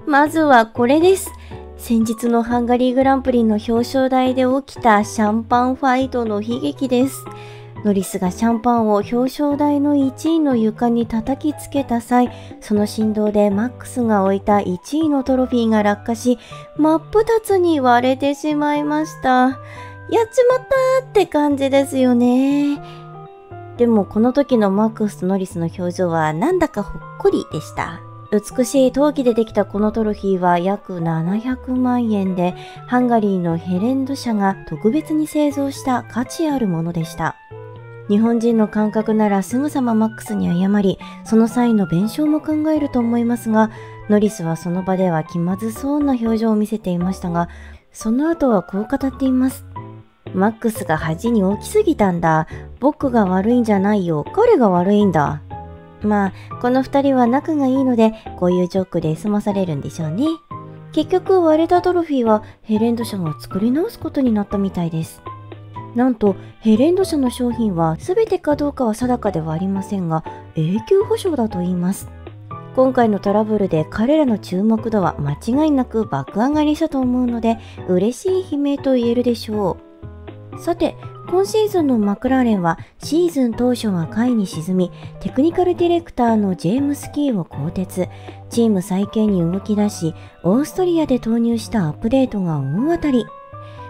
まずはこれです。先日のハンガリーグランプリの表彰台で起きたシャンパンファイトの悲劇です。ノリスがシャンパンを表彰台の1位の床に叩きつけた際、その振動でマックスが置いた1位のトロフィーが落下し、真っ二つに割れてしまいました。やっちまったーって感じですよね。でもこの時のマックスとノリスの表情はなんだかほっこりでした。美しい陶器でできたこのトロフィーは約700万円で、ハンガリーのヘレンド社が特別に製造した価値あるものでした。日本人の感覚ならすぐさまマックスに謝り、その際の弁償も考えると思いますが、ノリスはその場では気まずそうな表情を見せていましたが、その後はこう語っています。マックスが恥に大きすぎたんだ。僕が悪いんじゃないよ。彼が悪いんだ。まあ、この二人は仲がいいので、こういうジョークで済まされるんでしょうね。結局割れたトロフィーはヘレンド社が作り直すことになったみたいです。なんとヘレンド社の商品は全てかどうかは定かではありませんが、永久保証だと言います。今回のトラブルで彼らの注目度は間違いなく爆上がりしたと思うので、嬉しい悲鳴と言えるでしょう。さて、今シーズンのマクラーレンはシーズン当初は下位に沈み、テクニカルディレクターのジェームス・キーを更迭、チーム再建に動き出し、オーストリアで投入したアップデートが大当たり。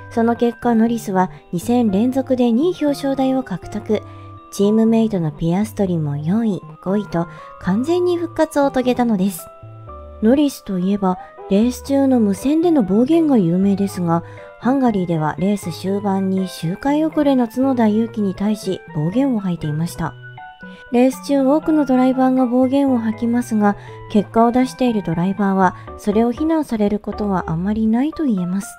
その結果、ノリスは2戦連続で2位表彰台を獲得。チームメイトのピアストリも4位、5位と完全に復活を遂げたのです。ノリスといえば、レース中の無線での暴言が有名ですが、ハンガリーではレース終盤に周回遅れの角田裕樹に対し暴言を吐いていました。レース中多くのドライバーが暴言を吐きますが、結果を出しているドライバーはそれを非難されることはあまりないと言えます。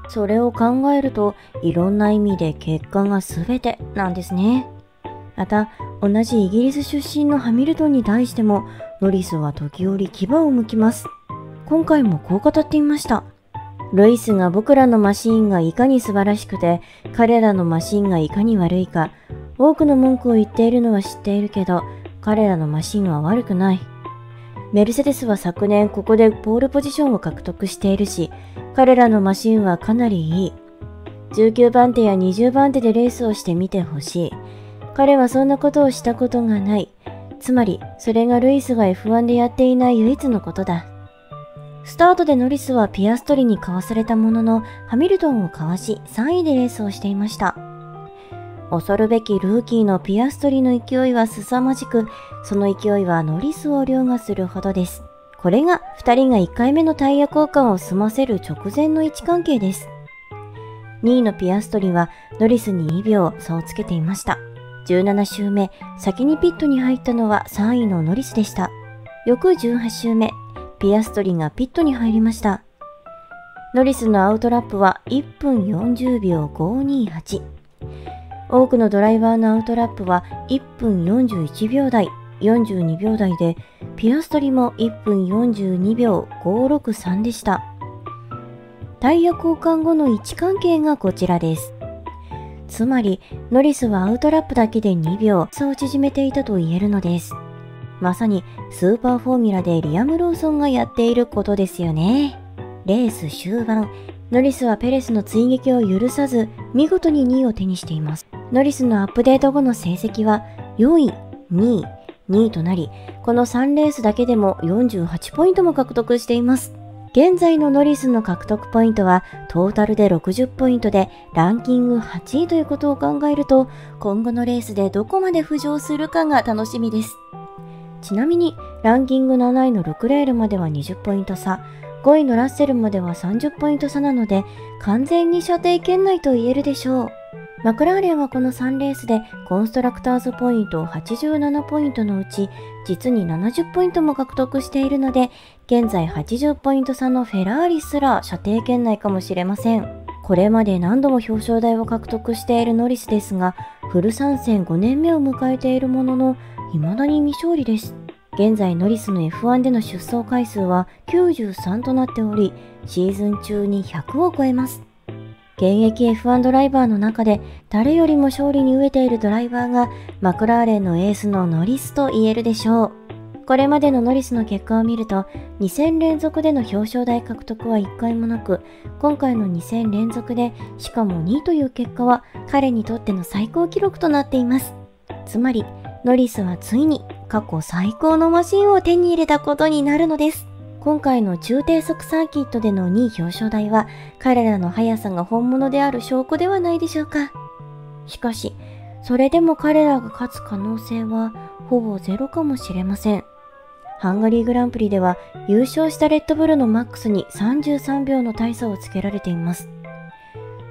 それを考えると、いろんな意味で結果が全てなんですね。また、同じイギリス出身のハミルトンに対しても、ノリスは時折牙を剥きます。今回もこう語っていました。ルイスが僕らのマシーンがいかに素晴らしくて、彼らのマシーンがいかに悪いか、多くの文句を言っているのは知っているけど、彼らのマシーンは悪くない。メルセデスは昨年ここでポールポジションを獲得しているし、彼らのマシーンはかなりいい。19番手や20番手でレースをしてみてほしい。彼はそんなことをしたことがない。つまり、それがルイスが F1 でやっていない唯一のことだ。スタートでノリスはピアストリにかわされたものの、ハミルトンをかわし3位でレースをしていました。恐るべきルーキーのピアストリの勢いは凄まじく、その勢いはノリスを凌駕するほどです。これが2人が1回目のタイヤ交換を済ませる直前の位置関係です。2位のピアストリはノリスに2秒差をつけていました。17周目、先にピットに入ったのは3位のノリスでした。翌18周目、ピアストリがピットに入りました。ノリスのアウトラップは1分40秒528。多くのドライバーのアウトラップは1分41秒台、42秒台で、ピアストリも1分42秒563でした。タイヤ交換後の位置関係がこちらです。つまり、ノリスはアウトラップだけで2秒差を縮めていたと言えるのです。まさにスーパーフォーミュラでリアム・ローソンがやっていることですよね。レース終盤、ノリスはペレスの追撃を許さず、見事に2位を手にしています。ノリスのアップデート後の成績は4位、2位、2位となり、この3レースだけでも48ポイントも獲得しています。現在のノリスの獲得ポイントはトータルで60ポイントでランキング8位ということを考えると、今後のレースでどこまで浮上するかが楽しみです。ちなみにランキング7位のルクレールまでは20ポイント差、5位のラッセルまでは30ポイント差なので、完全に射程圏内と言えるでしょう。マクラーレンはこの3レースでコンストラクターズポイント87ポイントのうち実に70ポイントも獲得しているので、現在80ポイント差のフェラーリすら射程圏内かもしれません。これまで何度も表彰台を獲得しているノリスですが、フル参戦5年目を迎えているものの未だに未勝利です。現在ノリスの F1 での出走回数は93となっており、シーズン中に100を超えます。現役 F1 ドライバーの中で誰よりも勝利に飢えているドライバーがマクラーレンのエースのノリスと言えるでしょう。これまでのノリスの結果を見ると、2戦連続での表彰台獲得は1回もなく、今回の2戦連続で、しかも2位という結果は彼にとっての最高記録となっています。つまり、ノリスはついに過去最高のマシンを手に入れたことになるのです。今回の中低速サーキットでの2位表彰台は、彼らの速さが本物である証拠ではないでしょうか。しかし、それでも彼らが勝つ可能性はほぼゼロかもしれません。ハンガリーグランプリでは優勝したレッドブルのマックスに33秒の大差をつけられています。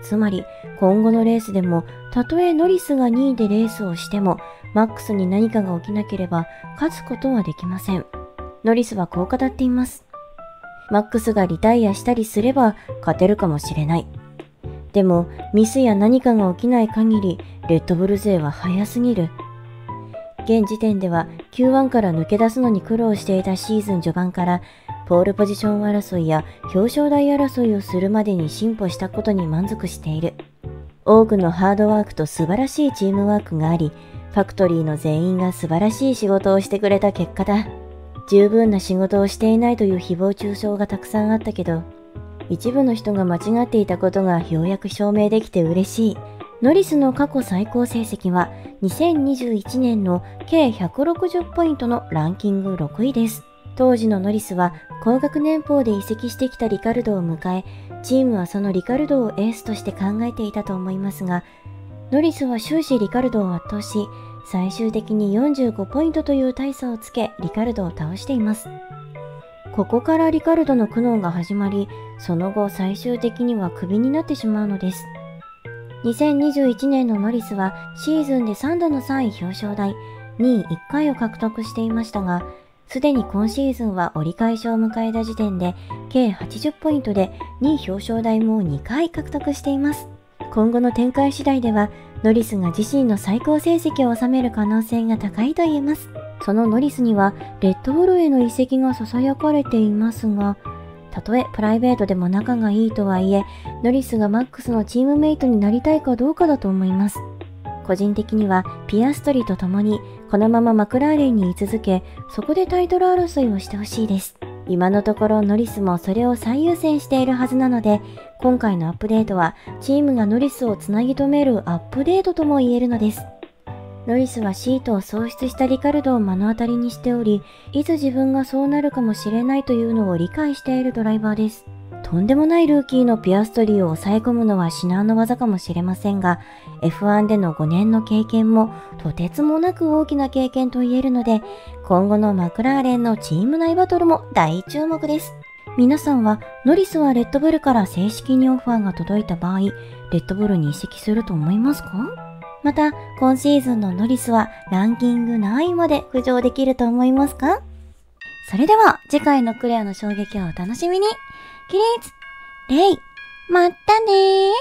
つまり今後のレースでもたとえノリスが2位でレースをしてもマックスに何かが起きなければ勝つことはできません。ノリスはこう語っています。マックスがリタイアしたりすれば勝てるかもしれない。でもミスや何かが起きない限りレッドブル勢は速すぎる。現時点では Q1 から抜け出すのに苦労していたシーズン序盤からポールポジション争いや表彰台争いをするまでに進歩したことに満足している。多くのハードワークと素晴らしいチームワークがあり、ファクトリーの全員が素晴らしい仕事をしてくれた結果だ。十分な仕事をしていないという誹謗中傷がたくさんあったけど、一部の人が間違っていたことがようやく証明できて嬉しい。ノリスの過去最高成績は2021年の計160ポイントのランキング6位です。当時のノリスは高額年俸で移籍してきたリカルドを迎え、チームはそのリカルドをエースとして考えていたと思いますが、ノリスは終始リカルドを圧倒し、最終的に45ポイントという大差をつけリカルドを倒しています。ここからリカルドの苦悩が始まり、その後最終的にはクビになってしまうのです。2021年のノリスはシーズンで3度の3位表彰台、2位1回を獲得していましたが、すでに今シーズンは折り返しを迎えた時点で計80ポイントで2位表彰台も2回獲得しています。今後の展開次第ではノリスが自身の最高成績を収める可能性が高いと言えます。そのノリスにはレッドブルへの移籍が囁かれていますが、たとえプライベートでも仲がいいとはいえ、ノリスがマックスのチームメイトになりたいかどうかだと思います。個人的にはピアストリと共にこのままマクラーレンに居続け、そこでタイトル争いをしてほしいです。今のところノリスもそれを最優先しているはずなので、今回のアップデートはチームがノリスをつなぎ止めるアップデートとも言えるのです。ノリスはシートを喪失したリカルドを目の当たりにしており、いつ自分がそうなるかもしれないというのを理解しているドライバーです。とんでもないルーキーのピアストリーを抑え込むのは至難の技かもしれませんが、F1 での5年の経験もとてつもなく大きな経験と言えるので、今後のマクラーレンのチーム内バトルも大注目です。皆さんはノリスはレッドブルから正式にオファーが届いた場合、レッドブルに移籍すると思いますか？また、今シーズンのノリスはランキング何位まで浮上できると思いますか？それでは、次回のクレアの衝撃をお楽しみに。起立、礼、まったねー。